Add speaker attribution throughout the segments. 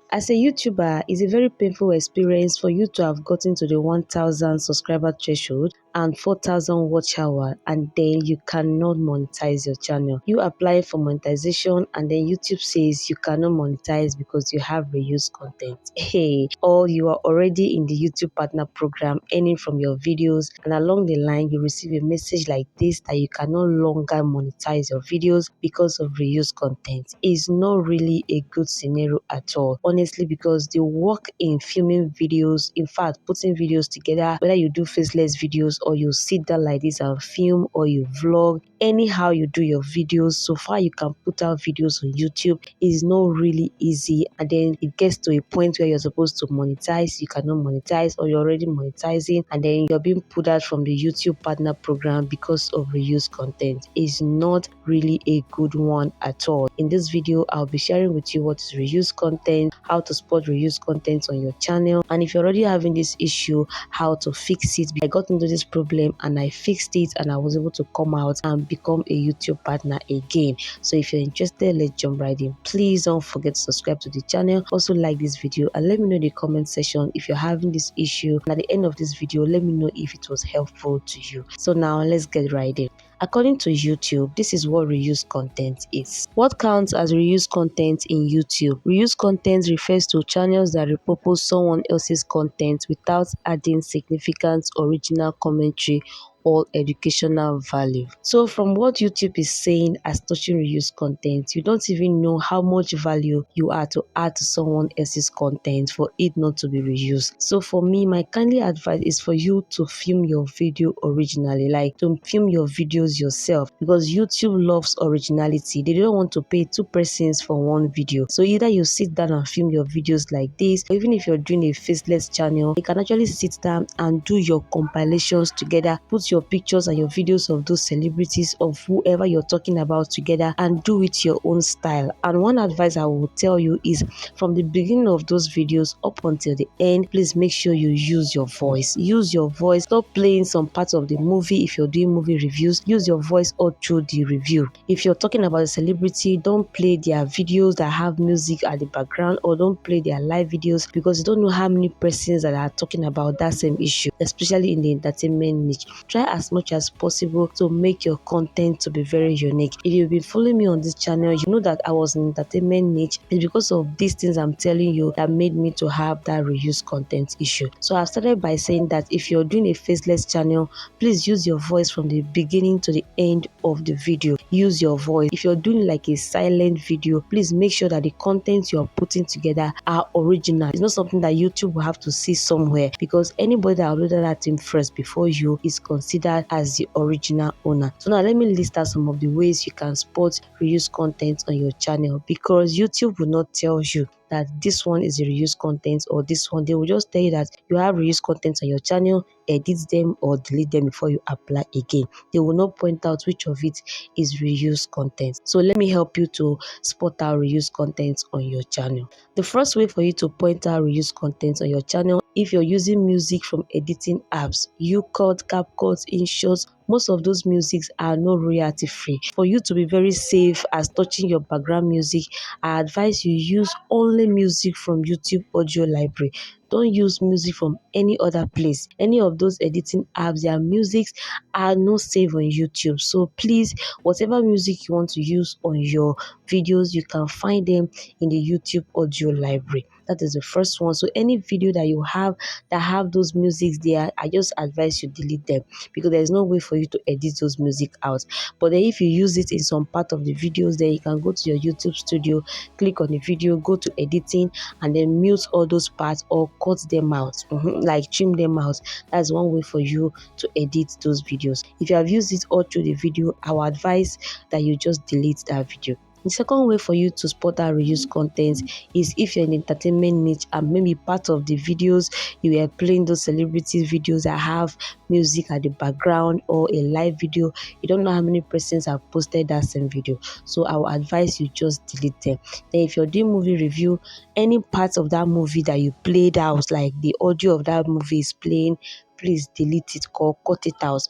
Speaker 1: As a YouTuber, it's a very painful experience for you to have gotten to the 1,000 subscriber threshold and 4,000 watch hour, and then you cannot monetize your channel. You apply for monetization and then YouTube says you cannot monetize because you have reused content. Hey, or you are already in the YouTube partner program earning from your videos, and along the line you receive a message like this that you can no longer monetize your videos because of reused content. It's not really a good scenario at all, honestly, because the work in filming videos, in fact putting videos together, whether you do faceless videos or you sit down like this and film, or you vlog, anyhow you do your videos, so far you can put out videos on YouTube, is not really easy. And then it gets to a point where you're supposed to monetize, you cannot monetize, or you're already monetizing and then you're being put out from the YouTube partner program because of reused content. Is not really a good one at all. In this video, I'll be sharing with you what is reused content, how to spot reused content on your channel, and if you're already having this issue, how to fix it. I got into this problem and I fixed it, and I was able to come out and become a YouTube partner again. So if you're interested, let's jump right in. Please don't forget to subscribe to the channel. Also like this video and let me know in the comment section if you're having this issue, and at the end of this video let me know if it was helpful to you. So now let's get right in. According to YouTube, this is what reused content is. What counts as reused content in YouTube? Reused content refers to channels that repurpose someone else's content without adding significant original commentary or educational value. So from what YouTube is saying as touching reused content, you don't even know how much value you are to add to someone else's content for it not to be reused. So for me, my kindly advice is for you to film your video originally, like to film your videos yourself, because YouTube loves originality. They don't want to pay two persons for one video. So either you sit down and film your videos like this, or even if you're doing a faceless channel, you can actually sit down and do your compilations together, put your pictures and your videos of those celebrities, of whoever you're talking about together, and do it your own style. And one advice I will tell you is, from the beginning of those videos up until the end, please make sure you use your voice. Use your voice. Stop playing some parts of the movie. If you're doing movie reviews, use your voice all through the review. If you're talking about a celebrity, don't play their videos that have music at the background, or don't play their live videos, because you don't know how many persons that are talking about that same issue, especially in the entertainment niche. Try as much as possible to make your content to be very unique. If you've been following me on this channel, you know that I was in entertainment niche. It's because of these things I'm telling you that made me to have that reused content issue. So I started by saying that if you're doing a faceless channel, please use your voice from the beginning to the end of the video. Use your voice. If you're doing like a silent video, please make sure that the content you're putting together are original. It's not something that YouTube will have to see somewhere, because anybody that uploaded that thing first before you is considered as the original owner. So now let me list out some of the ways you can spot reused content on your channel, because YouTube will not tell you that this one is a reused content or this one. They will just tell you that you have reused content on your channel, edit them or delete them before you apply again. They will not point out which of it is reused content. So let me help you to spot out reused content on your channel. The first way for you to point out reused content on your channel, if you're using music from editing apps, UCut, CapCut, InShot, most of those musics are not royalty free. For you to be very safe as touching your background music, I advise you use only music from YouTube audio library. Don't use music from any other place. Any of those editing apps, their musics are not safe on YouTube. So please, whatever music you want to use on your videos, you can find them in the YouTube audio library. That is the first one. So any video that you have that have those musics there, I just advise you delete them, because there's no way for you to edit those music out. But then if you use it in some part of the videos, then you can go to your YouTube studio, click on the video, go to editing, and then mute all those parts or cut them out, like trim them out. That's one way for you to edit those videos. If you have used it all through the video, I would advise that you just delete that video. The second way for you to spot that reused content is if you're in the entertainment niche and maybe part of the videos you were playing those celebrities videos that have music at the background, or a live video, you don't know how many persons have posted that same video. So I will advise you just delete them. Then if you're doing movie review, any part of that movie that you played out, like the audio of that movie is playing, please delete it or cut it out.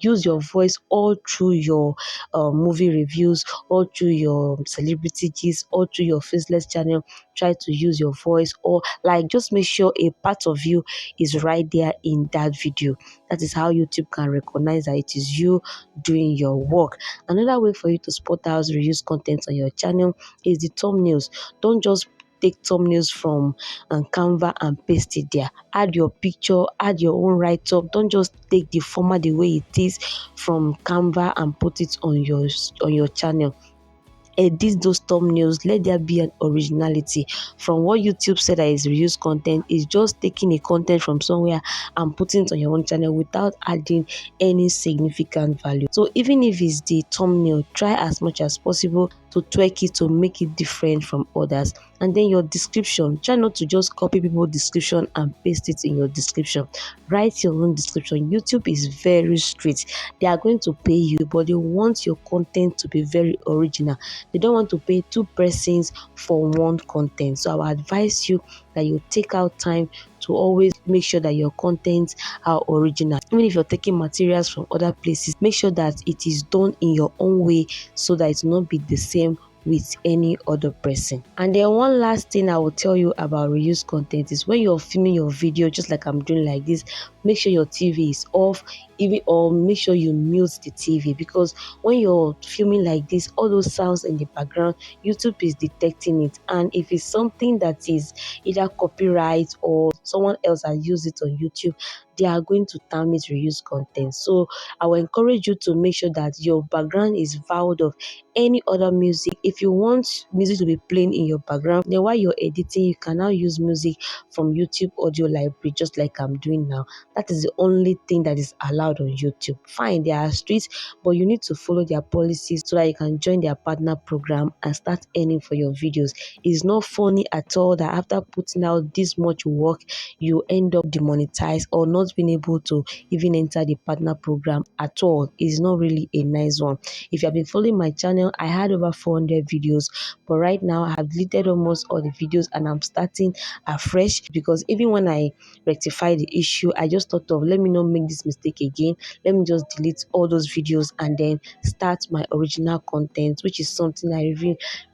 Speaker 1: use your voice all through your movie reviews, all through your celebrity gist, all through your faceless channel. Try to use your voice, or like just make sure a part of you is right there in that video. That is how YouTube can recognize that it is you doing your work. Another way for you to spot out reuse content on your channel is the thumbnails. Don't just take thumbnails from Canva and paste it there. Add your picture, add your own write-up. Don't just take the format the way it is from Canva and put it on your channel. Edit those thumbnails, let there be an originality. From what YouTube said that is reused content, is just taking a content from somewhere and putting it on your own channel without adding any significant value. So even if it's the thumbnail, try as much as possible to tweak it to make it different from others. And then your description, try not to just copy people's description and paste it in your description. Write your own description. YouTube is very strict. They are going to pay you, but they want your content to be very original. They don't want to pay two persons for one content. So I will advise you that you take out time to always make sure that your contents are original. Even if you're taking materials from other places, make sure that it is done in your own way so that it will not be the same with any other person. And then one last thing I will tell you about reuse content is when you're filming your video, just like I'm doing like this, make sure your TV is off, or make sure you mute the TV, because when you're filming like this, all those sounds in the background, YouTube is detecting it. And if it's something that is either copyright or someone else has used it on YouTube, they are going to term it reuse content. So I will encourage you to make sure that your background is vowed of any other music. If you want music to be playing in your background, then while you're editing, you can now use music from YouTube audio library, just like I'm doing now. That is the only thing that is allowed on YouTube. Fine, they are strict, but you need to follow their policies so that you can join their partner program and start earning for your videos. It's not funny at all that after putting out this much work, you end up demonetized or not being able to even enter the partner program at all. It's not really a nice one. If you have been following my channel, I had over 400 videos, but right now I have deleted almost all the videos and I'm starting afresh, because even when I rectify the issue, I just thought of, let me not make this mistake again. Let me just delete all those videos and then start my original content, which is something I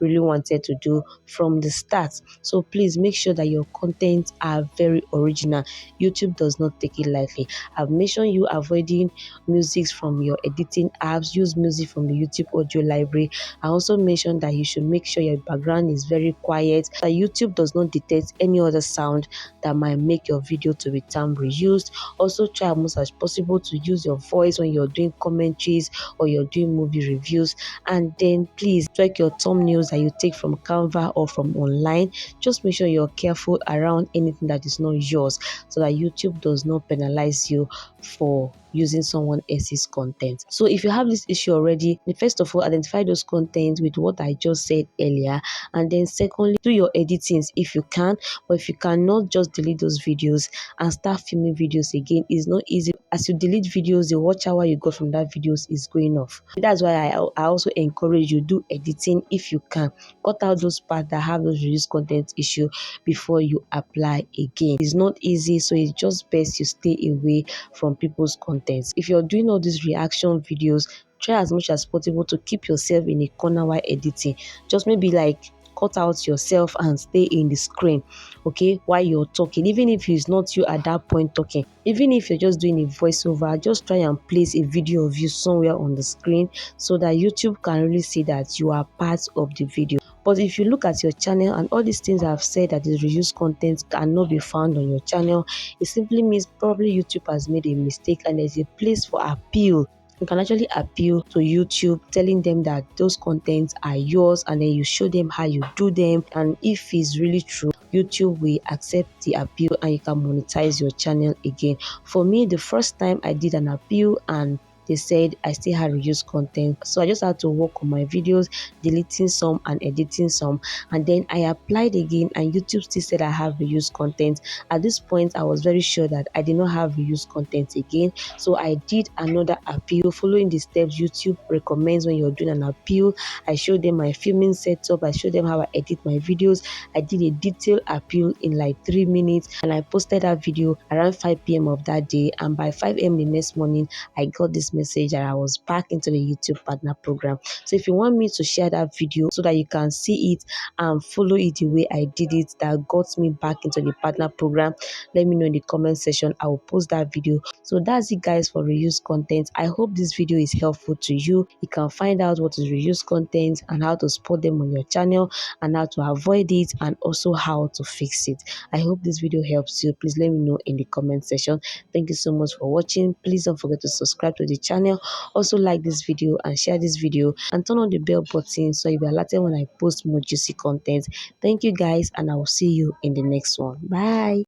Speaker 1: really wanted to do from the start. So please make sure that your contents are very original. YouTube does not take it lightly. I've mentioned you avoiding music from your editing apps. Use music from the YouTube audio library. I also mentioned that you should make sure your background is very quiet, that YouTube does not detect any other sound that might make your video to be termed reused. Also try as much as possible to use your voice when you're doing commentaries or you're doing movie reviews. And then please check your thumbnails that you take from Canva or from online. Just make sure you're careful around anything that is not yours, so that YouTube does not penalize you for using someone else's content. So if you have this issue already, first of all, identify those contents with what I just said earlier, and then secondly, do your editings if you can. But if you cannot, just delete those videos and start filming videos again. It's not easy. As you delete videos, the watch hour you got from that videos is going off. That's why I also encourage you, do editing if you can. Cut out those parts that have those reduced content issue before you apply again. It's not easy, so it's just best you stay away from people's contents. If you're doing all these reaction videos, try as much as possible to keep yourself in a corner while editing. Just maybe like cut out yourself and stay in the screen, okay, while you're talking. Even if it's not you at that point talking, even if you're just doing a voiceover, just try and place a video of you somewhere on the screen so that YouTube can really see that you are part of the video. But if you look at your channel and all these things I've said that is reused content cannot be found on your channel, it simply means probably YouTube has made a mistake and there's a place for appeal. You can actually appeal to YouTube, telling them that those contents are yours, and then you show them how you do them. And if it's really true, YouTube will accept the appeal and you can monetize your channel again. For me, the first time I did an appeal and they said I still had reused content, so I just had to work on my videos, deleting some and editing some, and then I applied again and YouTube still said I have reused content. At this point, I was very sure that I did not have reused content again, so I did another appeal following the steps YouTube recommends when you're doing an appeal. I showed them my filming setup, I showed them how I edit my videos. I did a detailed appeal in like 3 minutes and I posted that video around 5 p.m. of that day, and by 5 a.m. the next morning I got this message that I was back into the YouTube partner program. So if you want me to share that video so that you can see it and follow it the way I did it that got me back into the partner program, let me know in the comment section. I will post that video. So that's it, guys, for reuse content. I hope this video is helpful to you. You can find out what is reuse content and how to spot them on your channel and how to avoid it and also how to fix it. I hope this video helps you. Please let me know in the comment section. Thank you so much for watching. Please don't forget to subscribe to the channel. Also like this video and share this video and turn on the bell button so you'll be alerted when I post more juicy content. Thank you, guys, and I will see you in the next one. Bye.